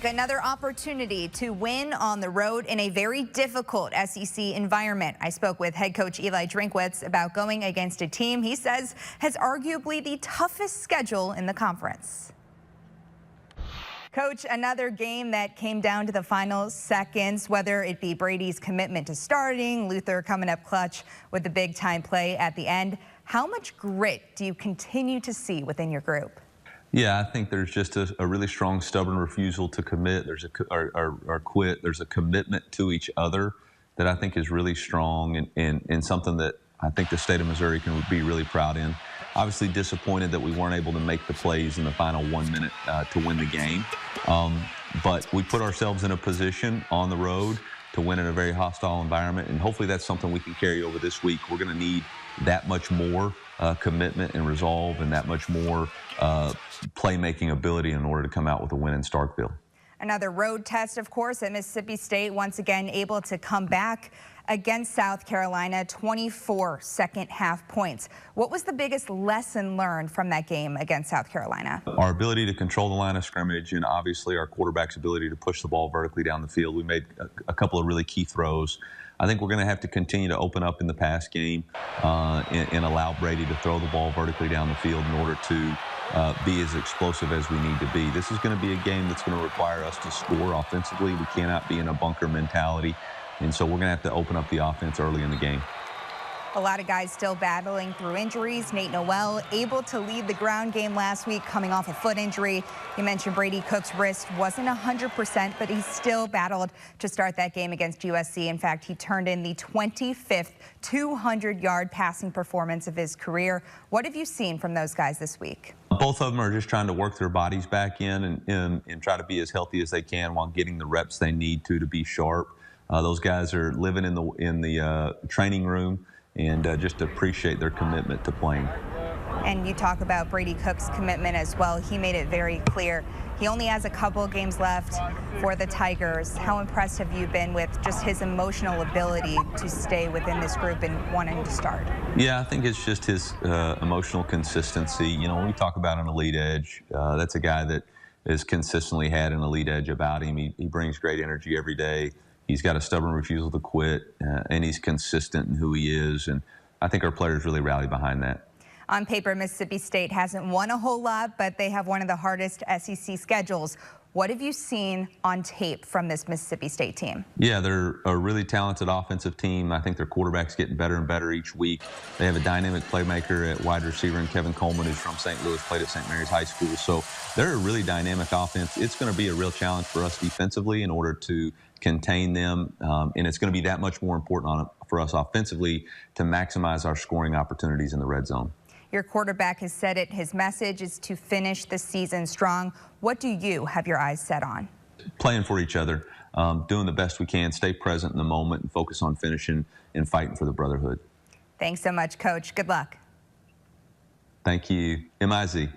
week, another opportunity to win on the road in a very difficult SEC environment. I spoke with head coach Eliah Drinkwitz about going against a team he says has arguably the toughest schedule in the conference. Coach, another game that came down to the final seconds, whether it be Brady's commitment to starting, Luther coming up clutch with the big time play at the end. How much grit do you continue to see within your group? Yeah, I think there's just a really strong, stubborn refusal to commit. There's or quit. There's a commitment to each other that I think is really strong and something that I think the state of Missouri can be really proud in. Obviously disappointed that we weren't able to make the plays in the final 1 minute to win the game. But we put ourselves in a position on the road to win in a very hostile environment, and hopefully that's something we can carry over this week. We're going to need that much more commitment and resolve and that much more playmaking ability in order to come out with a win in Starkville. Another road test, of course, at Mississippi State, once again able to come back against South Carolina, 24 second-half points. What was the biggest lesson learned from that game against South Carolina? Our ability to control the line of scrimmage and obviously our quarterback's ability to push the ball vertically down the field. We made a couple of really key throws. I think we're going to have to continue to open up in the pass game and allow Brady to throw the ball vertically down the field in order to be as explosive as we need to be. This is going to be a game that's going to require us to score offensively. We cannot be in a bunker mentality, and so we're going to have to open up the offense early in the game. A lot of guys still battling through injuries. Nate Noel able to lead the ground game last week coming off a foot injury. You mentioned Brady Cook's wrist wasn't 100%, but he still battled to start that game against USC. In fact, he turned in the 25th 200-yard passing performance of his career. What have you seen from those guys this week? Both of them are just trying to work their bodies back in and try to be as healthy as they can while getting the reps they need to be sharp. Those guys are living in the training room, and just appreciate their commitment to playing. And you talk about Brady Cook's commitment as well. He made it very clear. He only has a couple of games left for the Tigers. How impressed have you been with just his emotional ability to stay within this group and wanting to start? Yeah, I think it's just his emotional consistency. You know, when we talk about an elite edge, that's a guy that has consistently had an elite edge about him. He brings great energy every day. He's got a stubborn refusal to quit, and he's consistent in who he is, and I think our players really rally behind that. On paper, Mississippi State hasn't won a whole lot, but they have one of the hardest SEC schedules. What have you seen on tape from this Mississippi State team? Yeah, they're a really talented offensive team. I think their quarterback's getting better and better each week. They have a dynamic playmaker at wide receiver in Kevin Coleman, who's from St. Louis, played at St. Mary's High School. So they're a really dynamic offense. It's going to be a real challenge for us defensively in order to contain them, and it's going to be that much more important for us offensively to maximize our scoring opportunities in the red zone. Your quarterback has said it. His message is to finish the season strong. What do you have your eyes set on? Playing for each other, doing the best we can, stay present in the moment, and focus on finishing and fighting for the brotherhood. Thanks so much, Coach. Good luck. Thank you. MIZ.